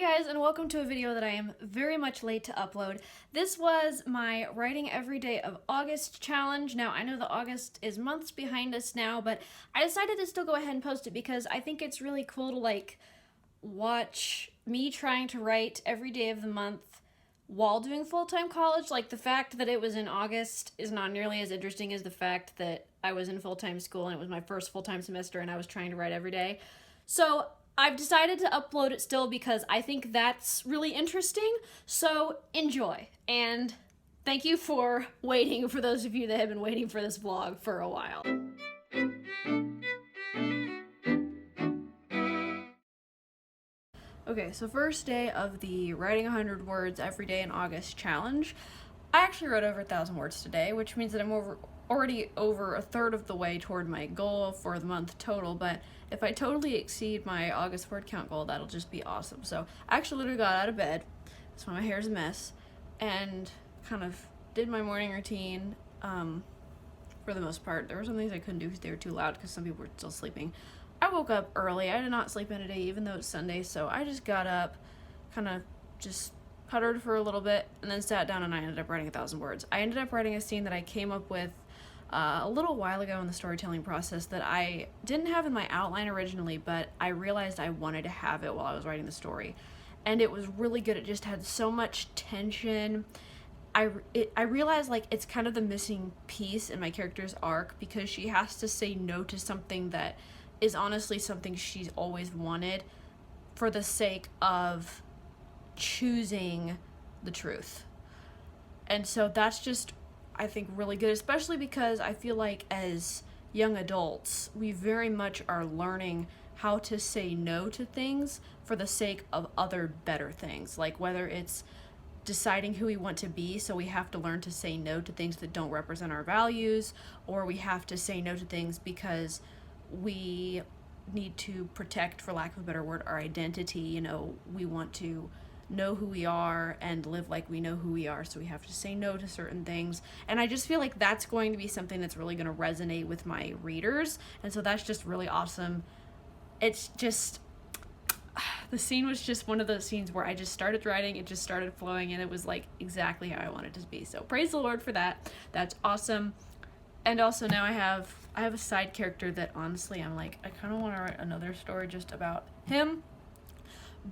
Hey guys, and welcome to a video that I am very much late to upload. This was my writing every day of August challenge. Now, I know that August is months behind us now, but I decided to still go ahead and post it because I think it's really cool to watch me trying to write every day of the month while doing full-time college. Like, the fact that it was in August is not nearly as interesting as the fact that I was in full-time school and it was my first full-time semester and I was trying to write every day. So I've decided to upload it still because I think that's really interesting, so enjoy. And thank you for waiting, for those of you that have been waiting for this vlog for a while. Okay, so first day of the writing 100 words every day in August challenge. I actually wrote over 1,000 words today, which means that I'm already over a third of the way toward my goal for the month total, but if I totally exceed my August word count goal, that'll just be awesome. So I actually literally got out of bed, that's why my hair's a mess, and kind of did my morning routine. For the most part, there were some things I couldn't do because they were too loud because some people were still sleeping. I woke up early. I did not sleep in today, even though it's Sunday, so I just got up, kind of just puttered for a little bit, and then sat down and I ended up writing 1,000 words. I ended up writing a scene that I came up with a little while ago in the storytelling process that I didn't have in my outline originally, but I realized I wanted to have it while I was writing the story. And it was really good. It just had so much tension. I realized it's kind of the missing piece in my character's arc because she has to say no to something that is honestly something she's always wanted for the sake of choosing the truth. And so that's just, I think, really good, especially because I feel like as young adults, we very much are learning how to say no to things for the sake of other better things, like whether it's deciding who we want to be, so we have to learn to say no to things that don't represent our values, or we have to say no to things because we need to protect, for lack of a better word, our identity. We want to know who we are and live like we know who we are, so we have to say no to certain things. And I just feel like that's going to be something that's really going to resonate with my readers, and so that's just really awesome. It's just, the scene was just one of those scenes where I just started writing, it just started flowing, and it was exactly how I wanted it to be. So praise the Lord for that. That's awesome. And also now I have a side character that honestly I'm I kind of want to write another story just about him,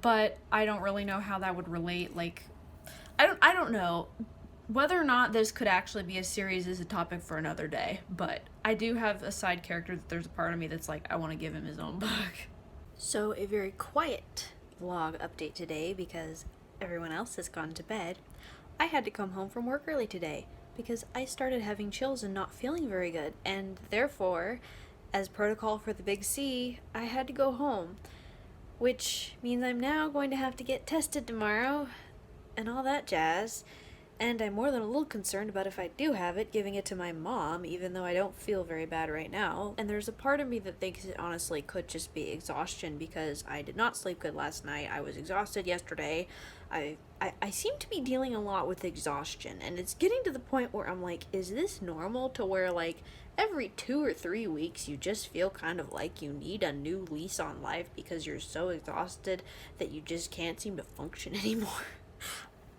but I don't really know how that would relate. I don't know whether or not this could actually be a series is a topic for another day, but I do have a side character that there's a part of me that's I want to give him his own book. So a very quiet vlog update today because everyone else has gone to bed. I had to come home from work early today because I started having chills and not feeling very good, and therefore, as protocol for the big C, I had to go home, which means I'm now going to have to get tested tomorrow and all that jazz. And I'm more than a little concerned about, if I do have it, giving it to my mom, even though I don't feel very bad right now. And there's a part of me that thinks it honestly could just be exhaustion because I did not sleep good last night. I was exhausted yesterday. I seem to be dealing a lot with exhaustion, and it's getting to the point where I'm is this normal, to where every 2 or 3 weeks you just feel kind of like you need a new lease on life because you're so exhausted that you just can't seem to function anymore.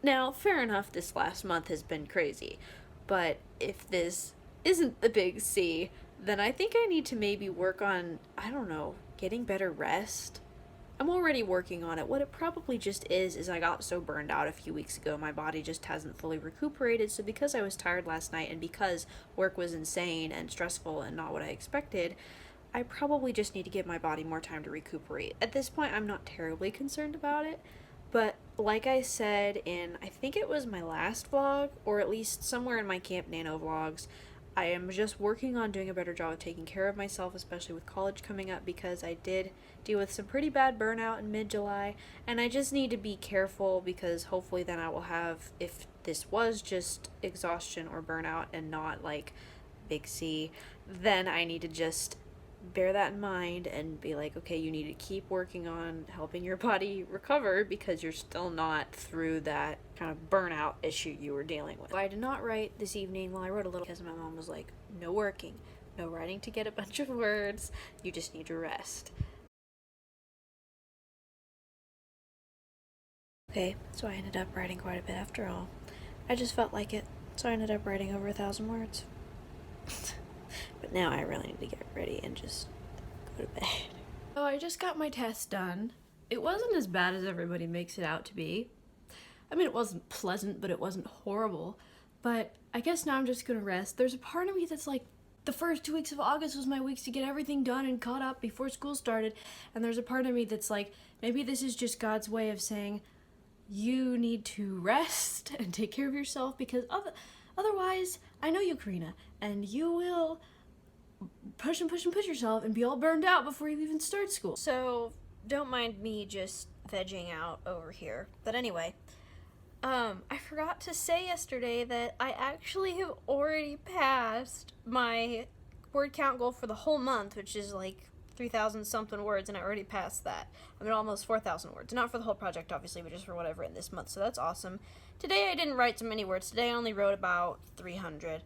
Now, fair enough, this last month has been crazy, but if this isn't the big C, then I think I need to maybe work on, I don't know, getting better rest. I'm already working on it. What it probably just is I got so burned out a few weeks ago, my body just hasn't fully recuperated, so because I was tired last night and because work was insane and stressful and not what I expected, I probably just need to give my body more time to recuperate. At this point, I'm not terribly concerned about it. But like I said in, I think it was my last vlog, or at least somewhere in my Camp Nano vlogs, I am just working on doing a better job of taking care of myself, especially with college coming up, because I did deal with some pretty bad burnout in mid-July, and I just need to be careful because hopefully then I will have, if this was just exhaustion or burnout and not big C, then I need to just bear that in mind and be okay, you need to keep working on helping your body recover because you're still not through that kind of burnout issue you were dealing with. I did not write this evening. Well, I wrote a little because my mom was no working, no writing to get a bunch of words, you just need to rest. Okay, so I ended up writing quite a bit after all. I just felt like it, so I ended up writing over 1,000 words. But now I really need to get ready and just go to bed. Oh, I just got my test done. It wasn't as bad as everybody makes it out to be. I mean, it wasn't pleasant, but it wasn't horrible. But I guess now I'm just gonna rest. There's a part of me that's like, the first 2 weeks of August was my weeks to get everything done and caught up before school started. And there's a part of me that's like, maybe this is just God's way of saying, you need to rest and take care of yourself, because otherwise, I know you, Careena, and you will push and push and push yourself and be all burned out before you even start school. So, don't mind me just vegging out over here. But anyway, I forgot to say yesterday that I actually have already passed my word count goal for the whole month, which is like 3,000 something words, and I already passed that. I'm at almost 4,000 words. Not for the whole project, obviously, but just for what I've written this month, so that's awesome. Today I didn't write so many words. Today I only wrote about 300.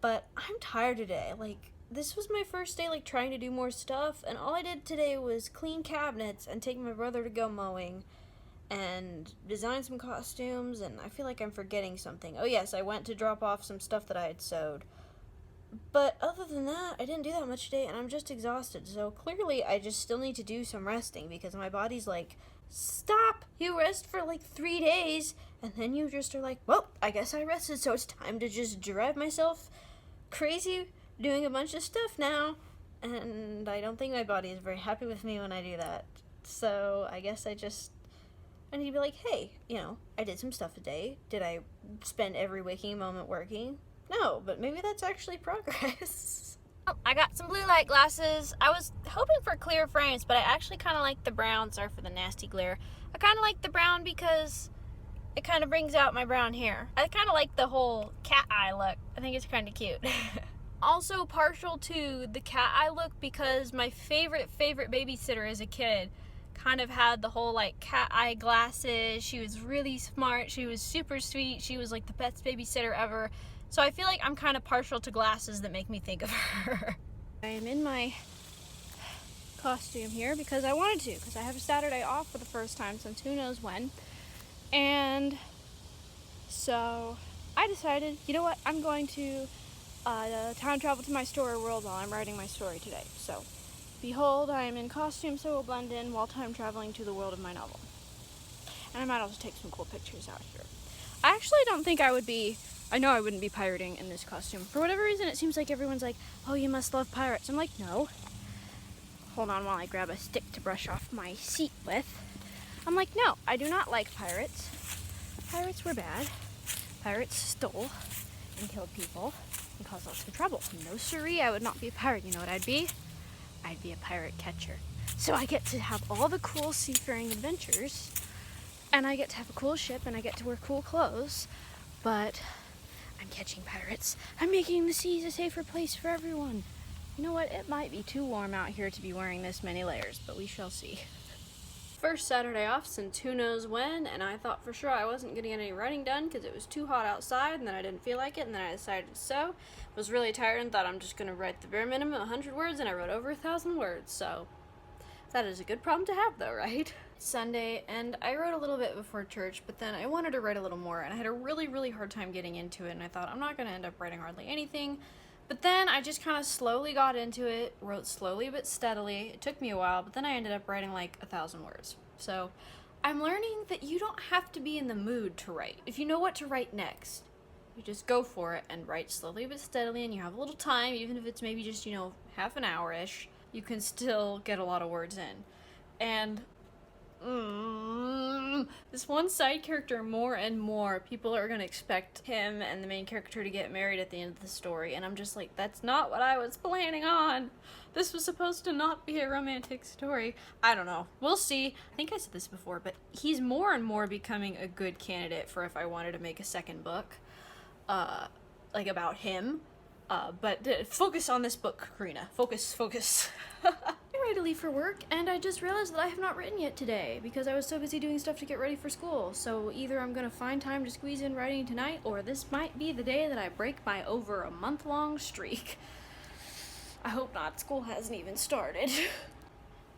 But I'm tired today. Like, this was my first day, like, trying to do more stuff, and all I did today was clean cabinets and take my brother to go mowing and design some costumes, and I feel like I'm forgetting something. Oh yes, I went to drop off some stuff that I had sewed. But other than that, I didn't do that much today, and I'm just exhausted. So clearly I just still need to do some resting, because my body's like, stop! You rest for like 3 days, and then you just are like, well, I guess I rested, so it's time to just drive myself crazy doing a bunch of stuff now. And I don't think my body is very happy with me when I do that. So I guess I need to be like, hey, I did some stuff today. Did I spend every waking moment working? No, but maybe that's actually progress. I got some blue light glasses. I was hoping for clear frames, but I actually kind of like the brown. Sorry for the nasty glare. I kind of like the brown because it kind of brings out my brown hair. I kind of like the whole cat eye look. I think it's kind of cute. Also partial to the cat eye look because my favorite babysitter as a kid kind of had the whole like cat eye glasses. She was really smart. She was super sweet. She was like the best babysitter ever. So I feel like I'm kind of partial to glasses that make me think of her. I am in my costume here because I wanted to, because I have a Saturday off for the first time since who knows when. And so I decided, you know what, I'm going to time travel to my story world while I'm writing my story today. So, behold, I am in costume so it will blend in while time traveling to the world of my novel. And I might also take some cool pictures out here. I actually don't think I know I wouldn't be pirating in this costume. For whatever reason, it seems like everyone's like, oh, you must love pirates. I'm like, no. Hold on while I grab a stick to brush off my seat with. I'm like, no, I do not like pirates. Pirates were bad. Pirates stole and killed people and caused lots of trouble. No siree, I would not be a pirate. You know what I'd be? I'd be a pirate catcher. So I get to have all the cool seafaring adventures, and I get to have a cool ship, and I get to wear cool clothes, but I'm catching pirates. I'm making the seas a safer place for everyone. You know what? It might be too warm out here to be wearing this many layers, but we shall see. First Saturday off since who knows when, and I thought for sure I wasn't going to get any writing done because it was too hot outside, and then I didn't feel like it, and then I decided to sew. Was really tired and thought I'm just going to write the bare minimum, 100 words, and I wrote over 1,000 words, so that is a good problem to have though, right? It's Sunday, and I wrote a little bit before church, but then I wanted to write a little more, and I had a really hard time getting into it, and I thought I'm not going to end up writing hardly anything. But then I just kind of slowly got into it, wrote slowly but steadily. It took me a while, but then I ended up writing like 1,000 words. So I'm learning that you don't have to be in the mood to write. If you know what to write next, you just go for it and write slowly but steadily, and you have a little time, even if it's maybe just, half an hour-ish, you can still get a lot of words in. And this one side character, more and more people are gonna expect him and the main character to get married at the end of the story, and I'm just like, that's not what I was planning on. This was supposed to not be a romantic story. I don't know, we'll see. I think I said this before, but he's more and more becoming a good candidate for if I wanted to make a second book like about him, but focus on this book, Careena. Focus. I'm ready to leave for work, and I just realized that I have not written yet today because I was so busy doing stuff to get ready for school. So either I'm gonna find time to squeeze in writing tonight, or this might be the day that I break my over a month-long streak. I hope not. School hasn't even started.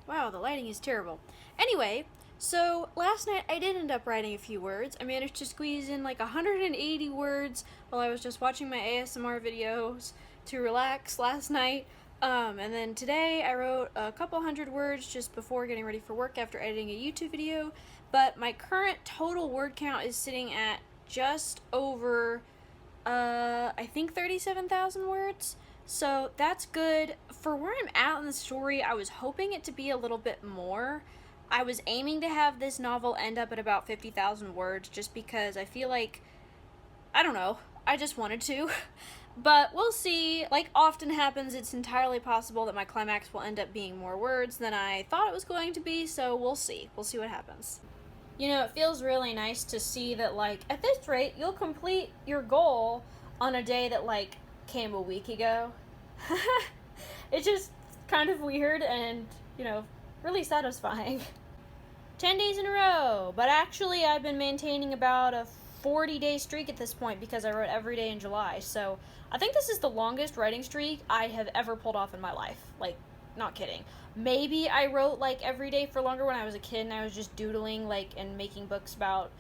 Wow, the lighting is terrible. Anyway, So last night I did end up writing a few words. I managed to squeeze in like 180 words while I was just watching my ASMR videos to relax last night. And then today I wrote a couple hundred words just before getting ready for work after editing a YouTube video. But my current total word count is sitting at just over, I think 37,000 words. So that's good. For where I'm at in the story, I was hoping it to be a little bit more. I was aiming to have this novel end up at about 50,000 words just because I feel like, I don't know, I just wanted to. But we'll see. Like often happens, it's entirely possible that my climax will end up being more words than I thought it was going to be, so we'll see. We'll see what happens. You know, it feels really nice to see that, like, at this rate, you'll complete your goal on a day that, like, came a week ago. It's just kind of weird and, you know, really satisfying. 10 days in a row, but actually I've been maintaining about a 40-day streak at this point because I wrote every day in July, so I think this is the longest writing streak I have ever pulled off in my life. Like, not kidding. Maybe I wrote, like, every day for longer when I was a kid and I was just doodling, like, and making books about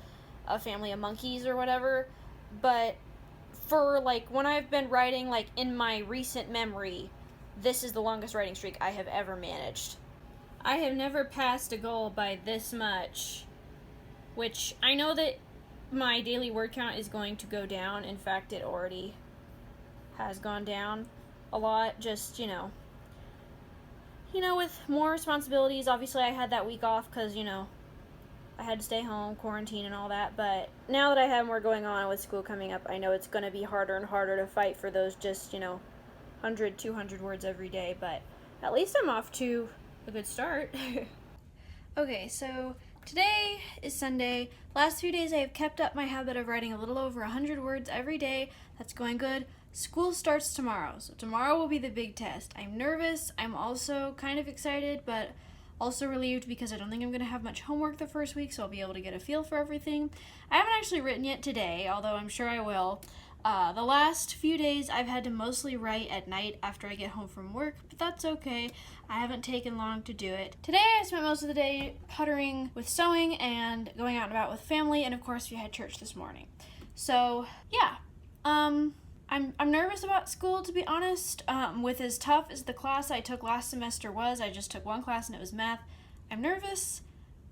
a family of monkeys or whatever, but for, like, when I've been writing, like, in my recent memory, this is the longest writing streak I have ever managed. I have never passed a goal by this much, which I know that my daily word count is going to go down. In fact, it already has gone down a lot, just, you know, with more responsibilities. Obviously, I had that week off because, you know, I had to stay home, quarantine and all that, but now that I have more going on with school coming up, I know it's going to be harder and harder to fight for those just, 100, 200 words every day, but at least I'm off to a good start. Okay, so today is Sunday. Last few days I have kept up my habit of writing a little over 100 words every day. That's going good. School starts tomorrow, so tomorrow will be the big test. I'm nervous. I'm also kind of excited, but also relieved because I don't think I'm going to have much homework the first week, so I'll be able to get a feel for everything. I haven't actually written yet today, although I'm sure I will. The last few days I've had to mostly write at night after I get home from work, but that's okay. I haven't taken long to do it. Today I spent most of the day puttering with sewing and going out and about with family, and of course we had church this morning. So yeah, I'm nervous about school, to be honest. With as tough as the class I took last semester was, I just took one class and it was math. I'm nervous,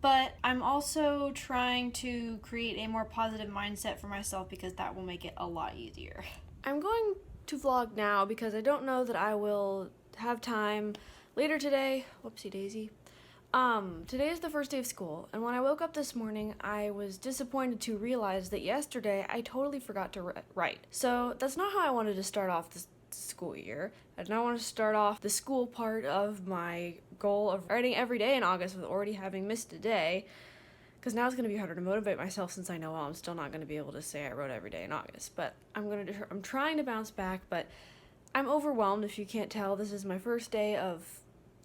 but I'm also trying to create a more positive mindset for myself because that will make it a lot easier. I'm going to vlog now because I don't know that I will have time later today. Whoopsie daisy. Today is the first day of school, and when I woke up this morning, I was disappointed to realize that yesterday I totally forgot to write. So that's not how I wanted to start off this school year. I did not want to start off the school part of my goal of writing every day in August with already having missed a day, because now it's going to be harder to motivate myself since I know I'm still not going to be able to say I wrote every day in August. But I'm trying to bounce back, but I'm overwhelmed. If you can't tell, this is my first day of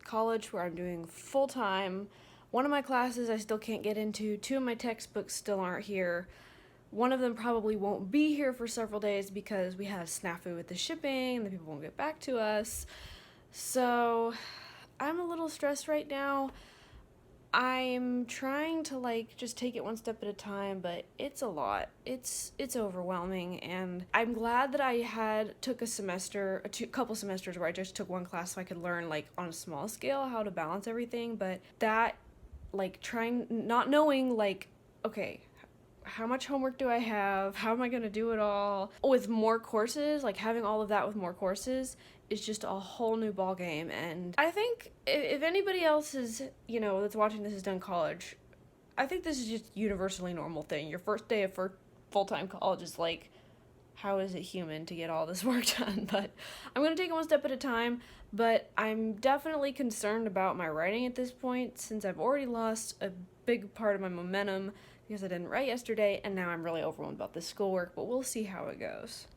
college where I'm doing full-time. One of my classes I still can't get into. 2 of my textbooks still aren't here. One of them probably won't be here for several days because we have snafu with the shipping and the people won't get back to us. So I'm a little stressed right now. I'm trying to just take it one step at a time, but it's a lot. It's overwhelming, and I'm glad that I took a couple semesters where I just took one class so I could learn on a small scale how to balance everything. But that not knowing okay, how much homework do I have? How am I gonna do it all with more courses? Having all of that with more courses is just a whole new ball game. And I think if anybody else is, that's watching this has done college, I think this is just universally normal thing. Your first day of full-time college is how is it human to get all this work done? But I'm going to take it one step at a time, but I'm definitely concerned about my writing at this point since I've already lost a big part of my momentum because I didn't write yesterday, and now I'm really overwhelmed about this schoolwork, but we'll see how it goes.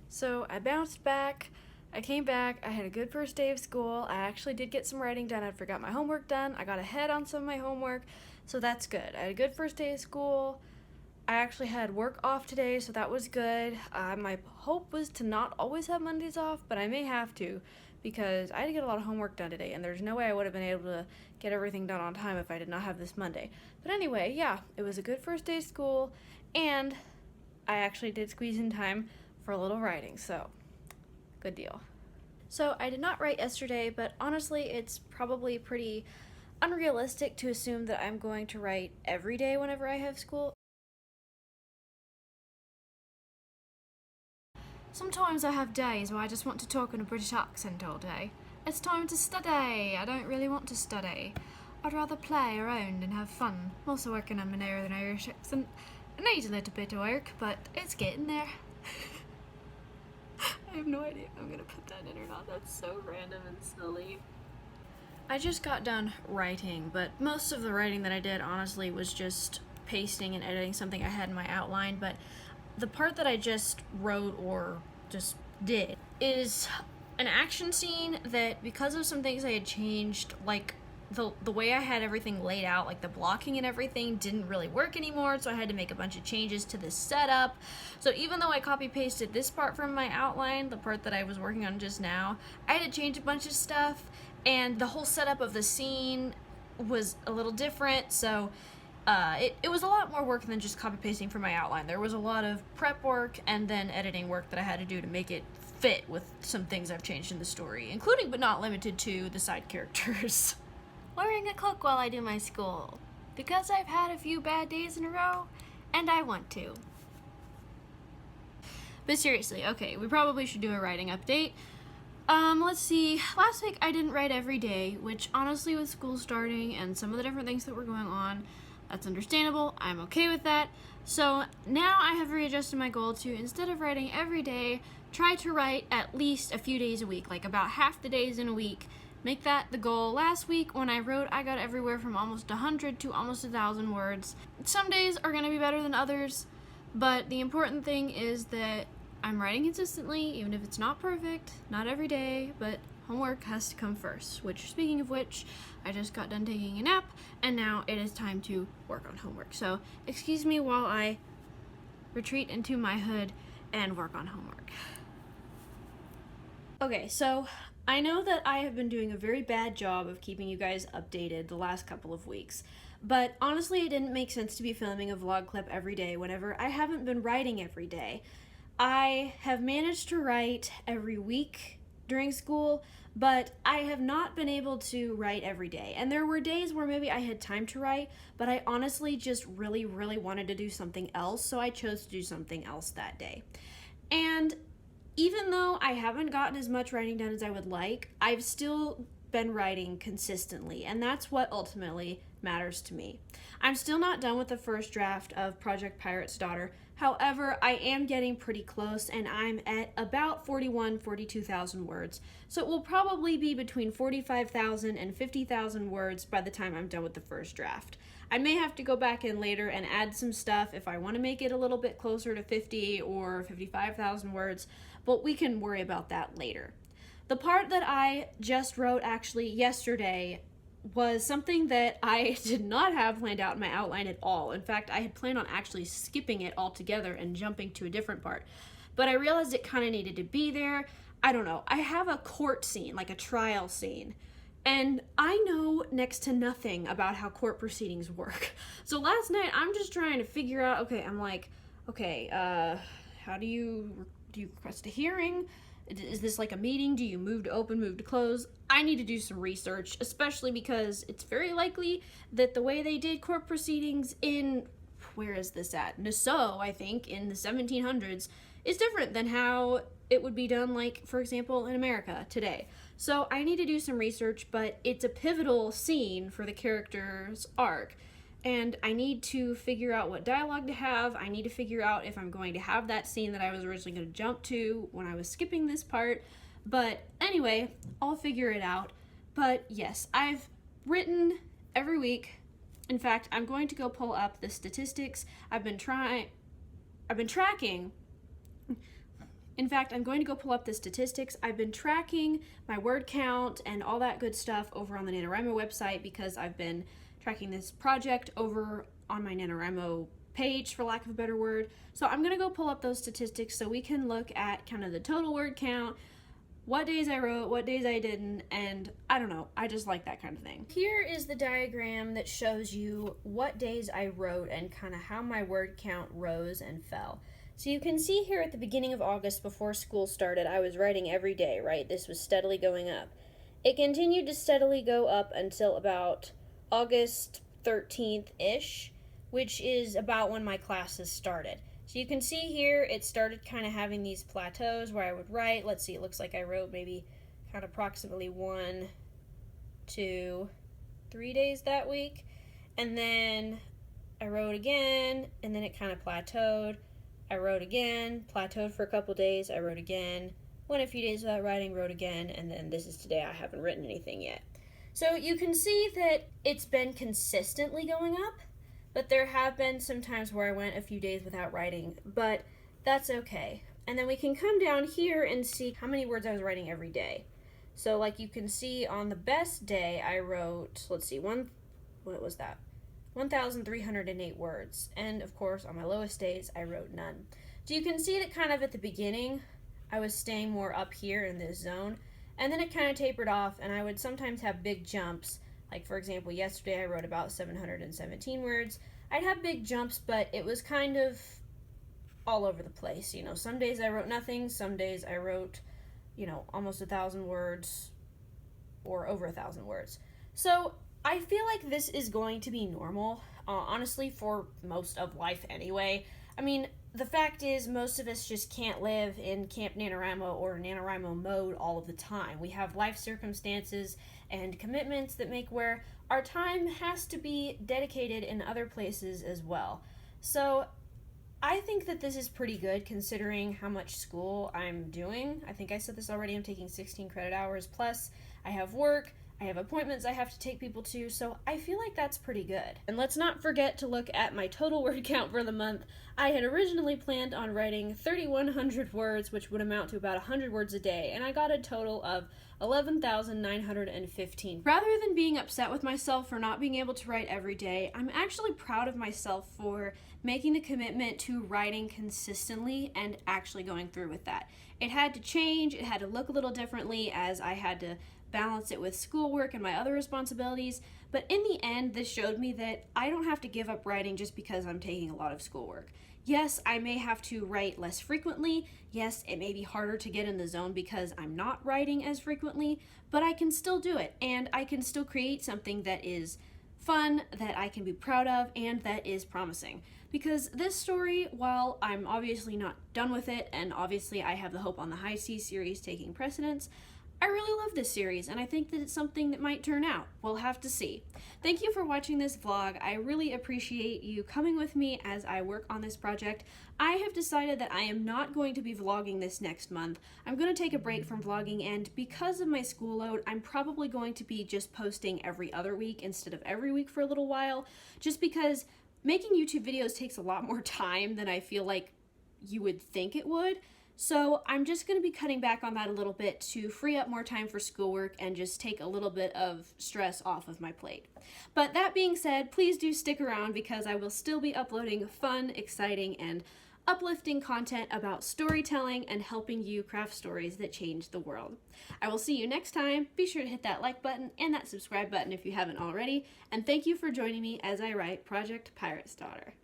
So I bounced back. I came back, I had a good first day of school. I actually did get some writing done. I forgot my homework done. I got ahead on some of my homework, so that's good. I had a good first day of school. I actually had work off today, so that was good. My hope was to not always have Mondays off, but I may have to because I had to get a lot of homework done today, and there's no way I would have been able to get everything done on time if I did not have this Monday. But anyway, yeah, it was a good first day of school, and I actually did squeeze in time for a little writing, so good deal. So I did not write yesterday, but honestly, it's probably pretty unrealistic to assume that I'm going to write every day whenever I have school. Sometimes I have days where I just want to talk in a British accent all day. It's time to study. I don't really want to study. I'd rather play around and have fun. I'm also working on my Northern Irish accent. It needs a little bit of work, but it's getting there. I have no idea if I'm gonna put that in or not. That's so random and silly. I just got done writing, but most of the writing that I did honestly was just pasting and editing something I had in my outline, but the part that I just wrote or just did is an action scene that, because of some things I had changed, like the way I had everything laid out, like the blocking and everything didn't really work anymore, so I had to make a bunch of changes to the setup. So even though I copy pasted this part from my outline, the part that I was working on just now, I had to change a bunch of stuff, and the whole setup of the scene was a little different, so it was a lot more work than just copy pasting from my outline. There was a lot of prep work and then editing work that I had to do to make it fit with some things I've changed in the story, including but not limited to the side characters. Wearing a cloak while I do my school, because I've had a few bad days in a row, and I want to. But seriously, okay, we probably should do a writing update. Let's see, last week I didn't write every day, which honestly with school starting and some of the different things that were going on, that's understandable. I'm okay with that. So now I have readjusted my goal to, instead of writing every day, try to write at least a few days a week, like about half the days in a week. Make that the goal. Last week when I wrote, I got everywhere from almost 100 to almost 1,000 words. Some days are going to be better than others, but the important thing is that I'm writing consistently, even if it's not perfect, not every day, but homework has to come first, which, speaking of which, I just got done taking a nap, and now it is time to work on homework. So, excuse me while I retreat into my hood and work on homework. Okay, so I know that I have been doing a very bad job of keeping you guys updated the last couple of weeks, but honestly it didn't make sense to be filming a vlog clip every day whenever I haven't been writing every day. I have managed to write every week during school, but I have not been able to write every day. And there were days where maybe I had time to write, but I honestly just really wanted to do something else, so I chose to do something else that day. And even though I haven't gotten as much writing done as I would like, I've still been writing consistently, and that's what ultimately matters to me. I'm still not done with the first draft of Project Pirate's Daughter. However, I am getting pretty close, and I'm at about 42,000 words. So it will probably be between 45,000 and 50,000 words by the time I'm done with the first draft. I may have to go back in later and add some stuff if I want to make it a little bit closer to 50 or 55,000 words, but we can worry about that later. The part that I just wrote actually yesterday was something that I did not have planned out in my outline at all. In fact, I had planned on actually skipping it altogether and jumping to a different part. But I realized it kind of needed to be there. I don't know. I have a court scene, like a trial scene. And I know next to nothing about how court proceedings work. So last night, I'm just trying to figure out, how do you request a hearing? Is this like a meeting? Do you move to open, move to close? I need to do some research, especially because it's very likely that the way they did court proceedings in, where is this at? Nassau, I think, in the 1700s, is different than how it would be done, like, for example, in America today. So I need to do some research, but it's a pivotal scene for the character's arc. And I need to figure out what dialogue to have. I need to figure out if I'm going to have that scene that I was originally going to jump to when I was skipping this part. But anyway, I'll figure it out. But yes, I've written every week. In fact, I'm going to go pull up the statistics. I'm going to go pull up the statistics. I've been tracking my word count and all that good stuff over on the NaNoWriMo website because I've been tracking this project over on my NaNoWriMo page, for lack of a better word. So I'm going to go pull up those statistics so we can look at kind of the total word count, what days I wrote, what days I didn't, and I don't know, I just like that kind of thing. Here is the diagram that shows you what days I wrote and kind of how my word count rose and fell. So you can see here at the beginning of August, before school started, I was writing every day, right? This was steadily going up. It continued to steadily go up until about August 13th-ish, which is about when my classes started. So you can see here, it started kind of having these plateaus where I would write. Let's see, it looks like I wrote maybe kind of approximately 1, 2, 3 days that week. And then I wrote again, and then it kind of plateaued. I wrote again, plateaued for a couple days, I wrote again, went a few days without writing, wrote again, and then this is today. I haven't written anything yet. So you can see that it's been consistently going up. But there have been some times where I went a few days without writing, but that's okay. And then we can come down here and see how many words I was writing every day. So like you can see on the best day I wrote, let's see, what was that? 1,308 words. And of course on my lowest days I wrote none. So you can see that kind of at the beginning I was staying more up here in this zone, and then it kind of tapered off, and I would sometimes have big jumps. Like, for example, yesterday I wrote about 717 words. I'd have big jumps, but it was kind of all over the place. You know, some days I wrote nothing. Some days I wrote, almost 1,000 words or over 1,000 words. So I feel like this is going to be normal, honestly, for most of life anyway. I mean, the fact is, most of us just can't live in Camp NaNoWriMo or NaNoWriMo mode all of the time. We have life circumstances and commitments that make where our time has to be dedicated in other places as well. So I think that this is pretty good considering how much school I'm doing. I think I said this already, I'm taking 16 credit hours, plus I have work, I have appointments I have to take people to, so I feel like that's pretty good. And let's not forget to look at my total word count for the month. I had originally planned on writing 3,100 words, which would amount to about 100 words a day, and I got a total of 11,915. Rather than being upset with myself for not being able to write every day, I'm actually proud of myself for making the commitment to writing consistently and actually going through with that. It had to change, it had to look a little differently as I had to balance it with schoolwork and my other responsibilities, but in the end, this showed me that I don't have to give up writing just because I'm taking a lot of schoolwork. Yes, I may have to write less frequently. Yes, it may be harder to get in the zone because I'm not writing as frequently, but I can still do it, and I can still create something that is fun, that I can be proud of, and that is promising. Because this story, while I'm obviously not done with it, and obviously I have the Hope on the High Seas series taking precedence, I really love this series, and I think that it's something that might turn out. We'll have to see. Thank you for watching this vlog. I really appreciate you coming with me as I work on this project. I have decided that I am not going to be vlogging this next month. I'm going to take a break from vlogging, and because of my school load, I'm probably going to be just posting every other week instead of every week for a little while, just because making YouTube videos takes a lot more time than I feel like you would think it would. So I'm just going to be cutting back on that a little bit to free up more time for schoolwork and just take a little bit of stress off of my plate. But that being said, please do stick around because I will still be uploading fun, exciting, and uplifting content about storytelling and helping you craft stories that change the world. I will see you next time. Be sure to hit that like button and that subscribe button if you haven't already. And thank you for joining me as I write Project Pirate's Daughter.